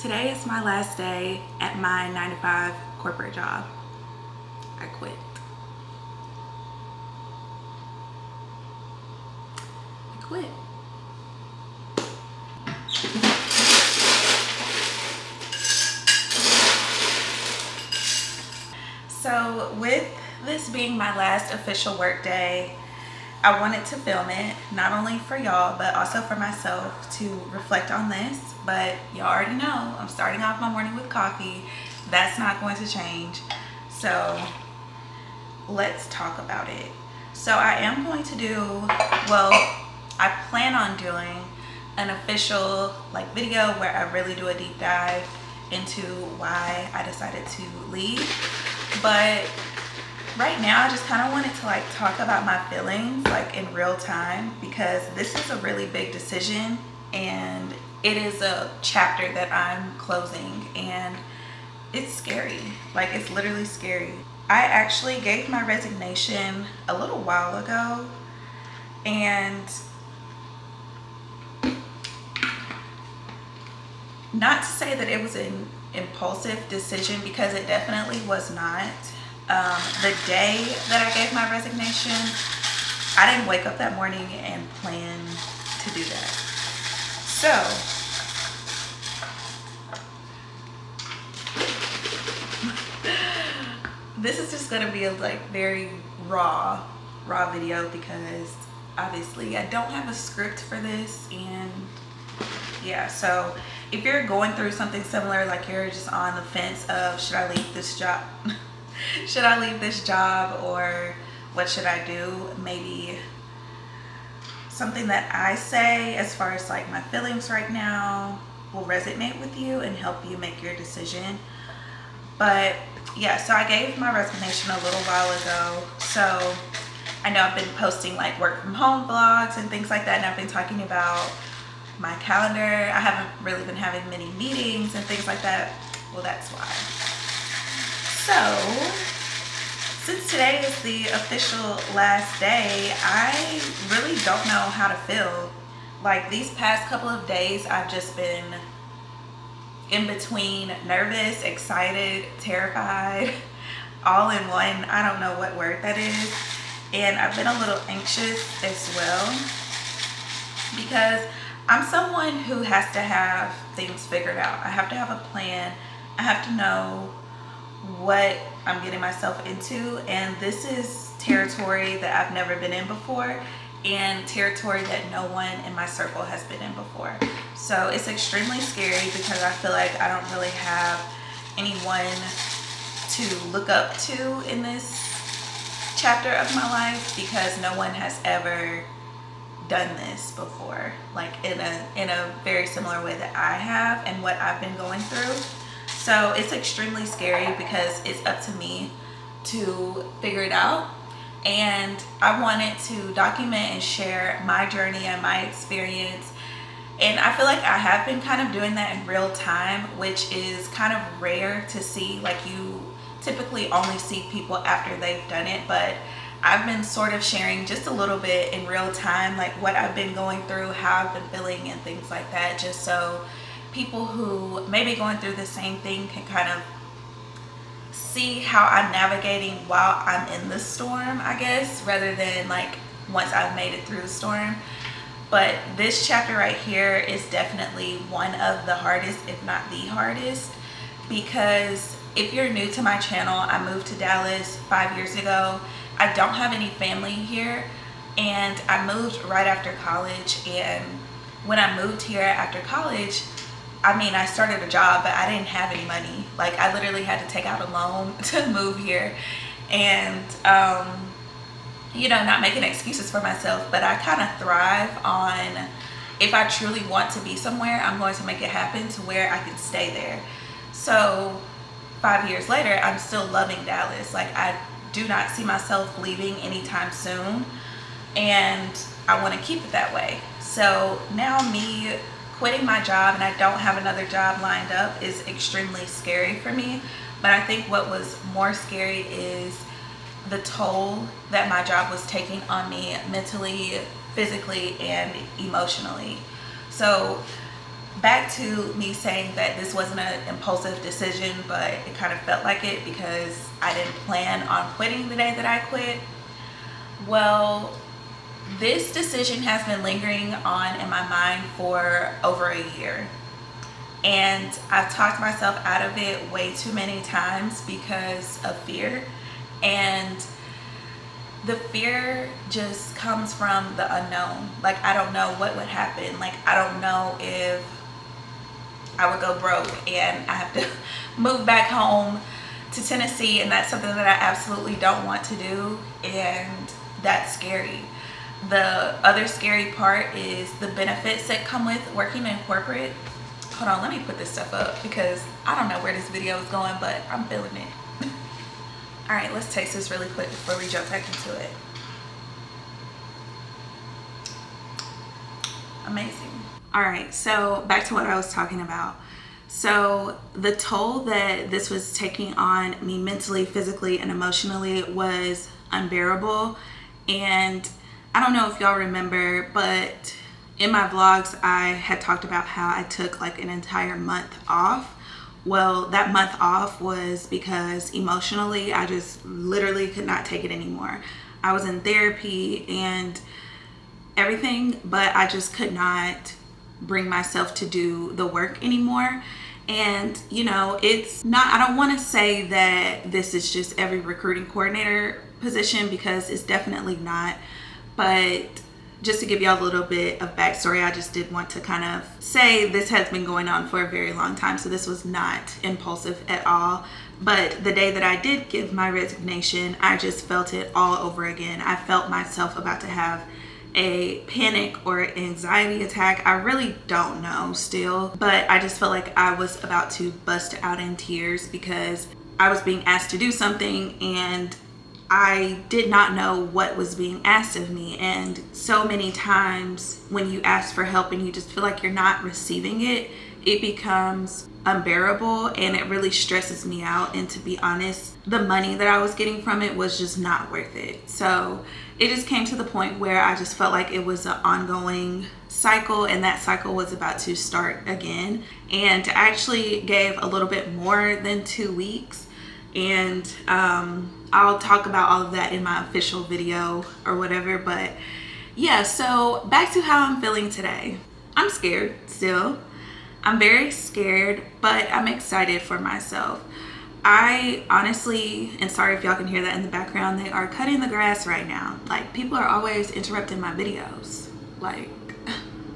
Today is my last day at my 9 to 5 corporate job. I quit. I quit. So with this being my last official work day, I wanted to film it, not only for y'all, but also for myself to reflect on this. But y'all already know I'm starting off my morning with coffee. That's not going to change. So let's talk about it. So I am going to do, well, I plan on doing an official video where I really do a deep dive into why I decided to leave. But right now I just kind of wanted to talk about my feelings in real time, because this is a really big decision and it is a chapter that I'm closing, and it's scary. It's literally scary. I actually gave my resignation a little while ago, and not to say that it was an impulsive decision, because it definitely was not. The day that I gave my resignation, I didn't wake up that morning and plan to do that. So this is just gonna be a very raw video, because obviously I don't have a script for this. And yeah, so if you're going through something similar, you're just on the fence of should I leave this job should I leave this job, or what should I do, maybe something that I say as far as my feelings right now will resonate with you and help you make your decision. But yeah, so I gave my resignation a little while ago. So I know I've been posting work from home vlogs and things like that, and I've been talking about my calendar. I haven't really been having many meetings and things like that. Well, that's why. So since today is the official last day, I really don't know how to feel. These past couple of days, I've just been in between nervous, excited, terrified, all in one. I don't know what word that is. And I've been a little anxious as well, because I'm someone who has to have things figured out. I have to have a plan. I have to know what I'm getting myself into, and this is territory that I've never been in before, and territory that no one in my circle has been in before. So it's extremely scary, because I feel like I don't really have anyone to look up to in this chapter of my life, because no one has ever done this before, in a very similar way that I have and what I've been going through. So it's extremely scary, because it's up to me to figure it out. And I wanted to document and share my journey and my experience. And I feel like I have been kind of doing that in real time, which is kind of rare to see. You typically only see people after they've done it, but I've been sort of sharing just a little bit in real time, what I've been going through, how I've been feeling, and things like that, just so people who may be going through the same thing can kind of see how I'm navigating while I'm in the storm, I guess, rather than once I've made it through the storm. But this chapter right here is definitely one of the hardest, if not the hardest, because if you're new to my channel, I moved to Dallas 5 years ago. I don't have any family here, and I moved right after college. And when I moved here after college, I started a job, but I didn't have any money. I literally had to take out a loan to move here. And, not making excuses for myself, but I kind of thrive on, if I truly want to be somewhere, I'm going to make it happen to where I can stay there. So 5 years later, I'm still loving Dallas. I do not see myself leaving anytime soon, and I want to keep it that way. So now me quitting my job, and I don't have another job lined up, is extremely scary for me. But I think what was more scary is the toll that my job was taking on me mentally, physically, and emotionally. So back to me saying that this wasn't an impulsive decision, but it kind of felt like it because I didn't plan on quitting the day that I quit. Well, this decision has been lingering on in my mind for over a year. And I've talked myself out of it way too many times because of fear. And the fear just comes from the unknown. Like, I don't know what would happen. Like, I don't know if I would go broke and I have to move back home to Tennessee, and that's something that I absolutely don't want to do, and that's scary. The other scary part is the benefits that come with working in corporate. Hold on, let me put this stuff up because I don't know where this video is going, but I'm feeling it. All right, let's taste this really quick before we jump back into it. Amazing. All right, so back to what I was talking about. So the toll that this was taking on me mentally, physically, and emotionally was unbearable. And I don't know if y'all remember, but in my vlogs, I had talked about how I took like an entire month off. Well, that month off was because emotionally, I just literally could not take it anymore. I was in therapy and everything, but I just could not bring myself to do the work anymore. And you know, it's not, I don't want to say that this is just every recruiting coordinator position, because it's definitely not. But just to give y'all a little bit of backstory, I just did want to kind of say this has been going on for a very long time, so this was not impulsive at all. But the day that I did give my resignation, I just felt it all over again. I felt myself about to have a panic or anxiety attack. I really don't know still, but I just felt like I was about to bust out in tears because I was being asked to do something and I did not know what was being asked of me. And so many times when you ask for help and you just feel like you're not receiving it, it becomes unbearable and it really stresses me out. And to be honest, the money that I was getting from it was just not worth it. So it just came to the point where I just felt like it was an ongoing cycle, and that cycle was about to start again. And I actually gave a little bit more than 2 weeks, and I'll talk about all of that in my official video or whatever. But yeah, so back to how I'm feeling today. I'm scared still. I'm very scared, but I'm excited for myself. I honestly, and sorry if y'all can hear that in the background, they are cutting the grass right now. Like, people are always interrupting my videos. Like,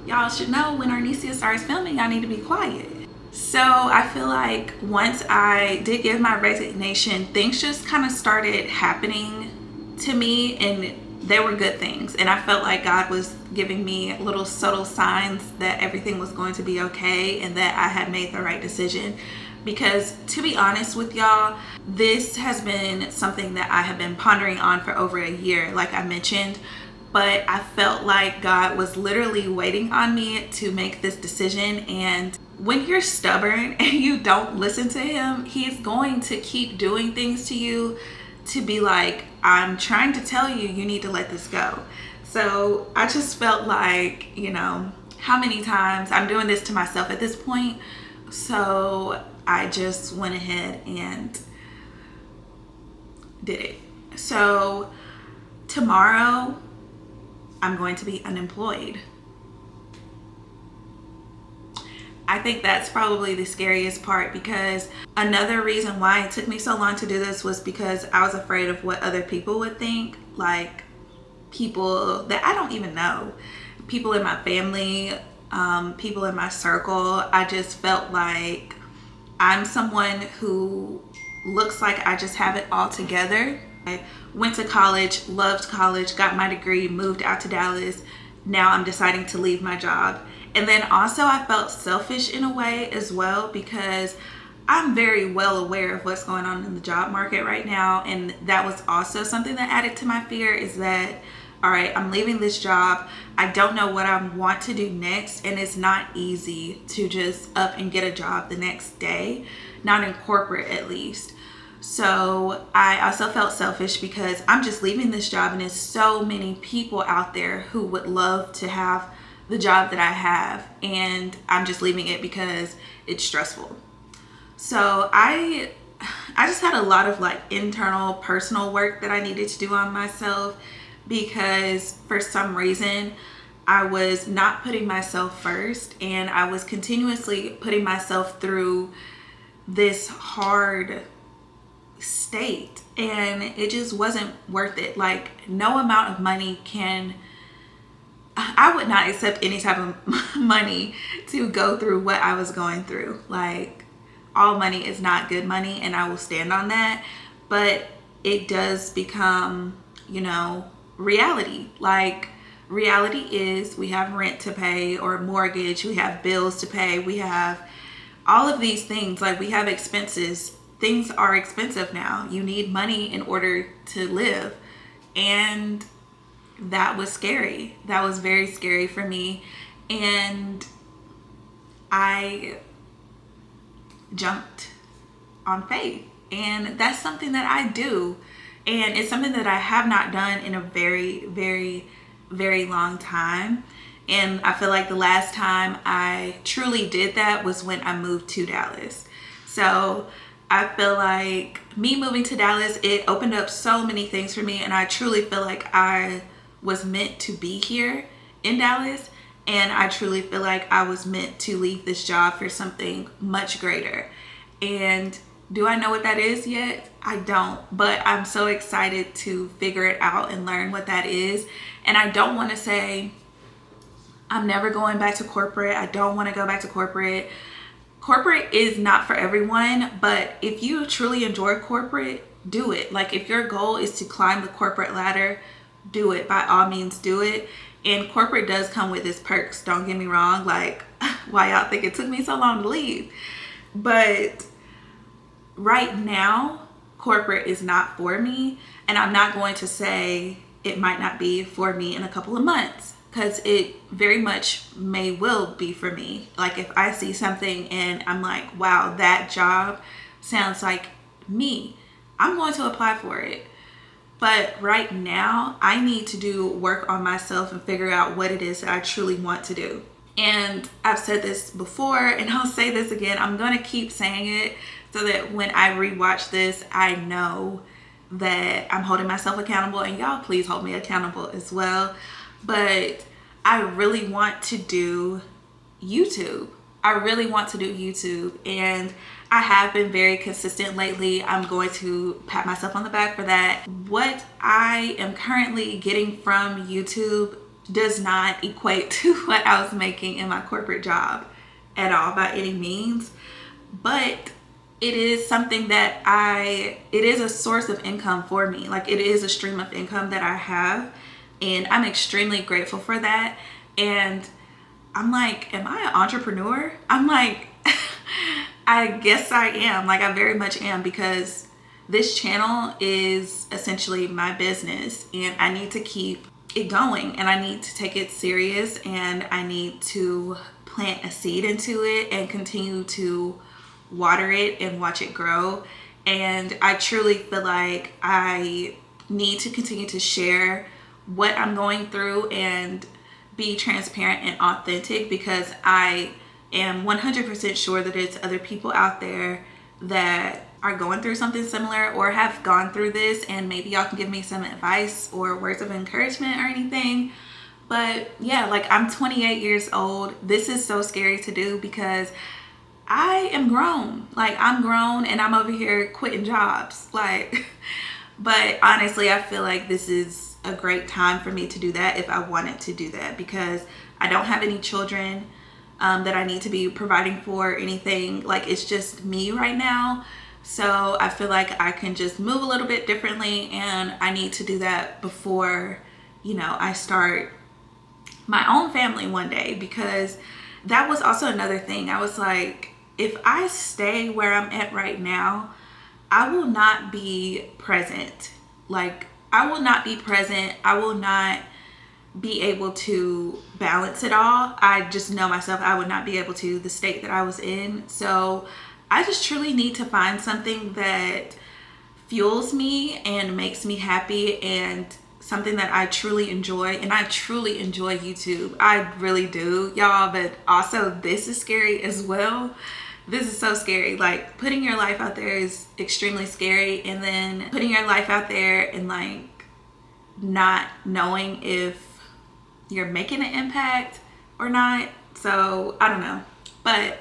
y'all should know when Arnesia starts filming, I need to be quiet. So I feel like once I did give my resignation, things just kind of started happening to me, and they were good things. And I felt like God was giving me little subtle signs that everything was going to be okay and that I had made the right decision. Because to be honest with y'all, this has been something that I have been pondering on for over a year, like I mentioned. But I felt like God was literally waiting on me to make this decision. And when you're stubborn and you don't listen to him, he's going to keep doing things to you to be like, I'm trying to tell you, you need to let this go. So I just felt like, you know, how many times I'm doing this to myself at this point. So I just went ahead and did it. So tomorrow I'm going to be unemployed. I think that's probably the scariest part, because another reason why it took me so long to do this was because I was afraid of what other people would think. Like, people that I don't even know, people in my family, people in my circle. I just felt like I'm someone who looks like I just have it all together. I went to college, loved college, got my degree, moved out to Dallas. Now I'm deciding to leave my job. And then also I felt selfish in a way as well, because I'm very well aware of what's going on in the job market right now. And that was also something that added to my fear, is that, all right, I'm leaving this job. I don't know what I want to do next. And it's not easy to just up and get a job the next day, not in corporate at least. So I also felt selfish because I'm just leaving this job, and there's so many people out there who would love to have the job that I have, and I'm just leaving it because it's stressful. So I just had a lot of like internal personal work that I needed to do on myself, because for some reason I was not putting myself first, and I was continuously putting myself through this hard state, and it just wasn't worth it. Like, no amount of money can, I would not accept any type of money to go through what I was going through. Like, all money is not good money, and I will stand on that. But it does become, reality. Like, reality is we have rent to pay or mortgage, we have bills to pay, we have all of these things. Like, we have expenses. Things are expensive now. You need money in order to live. And that was scary. That was very scary for me. And I jumped on faith. And that's something that I do. And it's something that I have not done in a very, very, very long time. And I feel like the last time I truly did that was when I moved to Dallas. So I feel like me moving to Dallas, it opened up so many things for me. And I truly feel like I was meant to be here in Dallas. And I truly feel like I was meant to leave this job for something much greater. And do I know what that is yet? I don't, but I'm so excited to figure it out and learn what that is. And I don't want to say I'm never going back to corporate. I don't want to go back to corporate. Corporate is not for everyone, but if you truly enjoy corporate, do it. Like, if your goal is to climb the corporate ladder, do it. By all means, do it. And corporate does come with its perks. Don't get me wrong. Like, why y'all think it took me so long to leave? But right now, corporate is not for me. And I'm not going to say it might not be for me in a couple of months, because it very much may will be for me. Like, if I see something and I'm like, wow, that job sounds like me, I'm going to apply for it. But right now, I need to do work on myself and figure out what it is that I truly want to do. And I've said this before, and I'll say this again. I'm going to keep saying it so that when I rewatch this, I know that I'm holding myself accountable, and y'all please hold me accountable as well. But I really want to do YouTube. I really want to do YouTube, and I have been very consistent lately. I'm going to pat myself on the back for that. What I am currently getting from YouTube does not equate to what I was making in my corporate job at all, by any means. But it is something that it is a source of income for me. Like, it is a stream of income that I have, and I'm extremely grateful for that. And I'm like, am I an entrepreneur? I'm like, I guess I am. Like, I very much am, because this channel is essentially my business, and I need to keep it going, and I need to take it serious, and I need to plant a seed into it and continue to water it and watch it grow. And I truly feel like I need to continue to share what I'm going through and be transparent and authentic, because I am 100% sure that there's other people out there that are going through something similar or have gone through this, and maybe y'all can give me some advice or words of encouragement or anything. But yeah, like, I'm 28 years old. This is so scary to do, because I am grown. Like, I'm grown, and I'm over here quitting jobs. Like, but honestly, I feel like this is a great time for me to do that if I wanted to do that, because I don't have any children that I need to be providing for anything. Like, it's just me right now. So I feel like I can just move a little bit differently, and I need to do that before, I start my own family one day, because that was also another thing. I was like, if I stay where I'm at right now, I will not be present. Like, I will not be present. I will not be able to balance it all. I just know myself, I would not be able to, the state that I was in. So I just truly need to find something that fuels me and makes me happy and something that I truly enjoy, and I truly enjoy YouTube. I really do, y'all, but also this is scary as well. This is so scary. Like, putting your life out there is extremely scary, and then putting your life out there and like not knowing if you're making an impact or not. So I don't know, but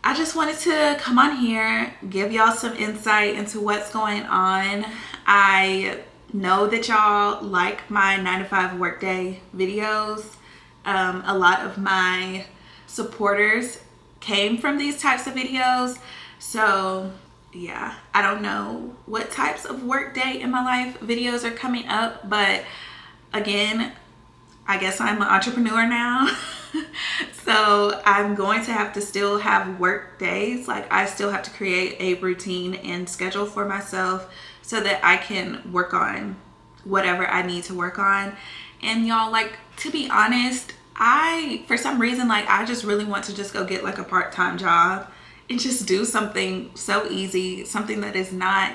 I just wanted to come on here, give y'all some insight into what's going on. I know that y'all like my 9-to-5 workday videos. A lot of my supporters came from these types of videos. So yeah, I don't know what types of workday in my life videos are coming up, but again, I guess I'm an entrepreneur now. So I'm going to have to still have work days. Like, I still have to create a routine and schedule for myself so that I can work on whatever I need to work on. And y'all, like, to be honest, for some reason, like, I just really want to just go get like a part-time job and just do something so easy, something that is not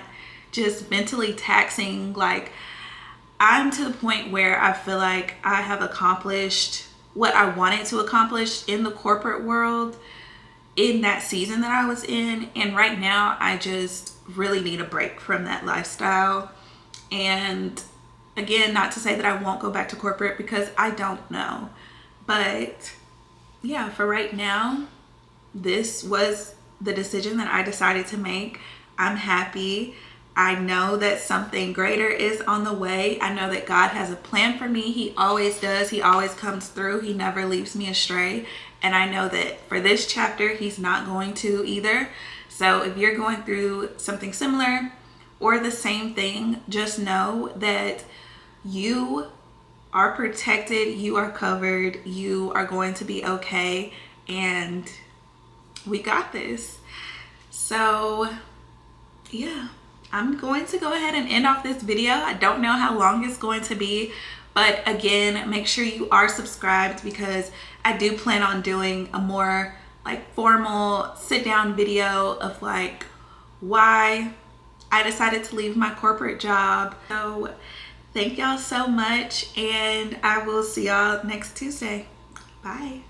just mentally taxing. Like, I'm to the point where I feel like I have accomplished what I wanted to accomplish in the corporate world in that season that I was in. And right now, I just really need a break from that lifestyle. And again, not to say that I won't go back to corporate, because I don't know. But yeah, for right now, this was the decision that I decided to make. I'm happy. I know that something greater is on the way. I know that God has a plan for me. He always does. He always comes through. He never leaves me astray. And I know that for this chapter, he's not going to either. So if you're going through something similar or the same thing, just know that you are protected. You are covered. You are going to be okay. And we got this. So yeah, I'm going to go ahead and end off this video. I don't know how long it's going to be, but again, make sure you are subscribed, because I do plan on doing a more like formal sit down video of like why I decided to leave my corporate job. So thank y'all so much, and I will see y'all next Tuesday. Bye.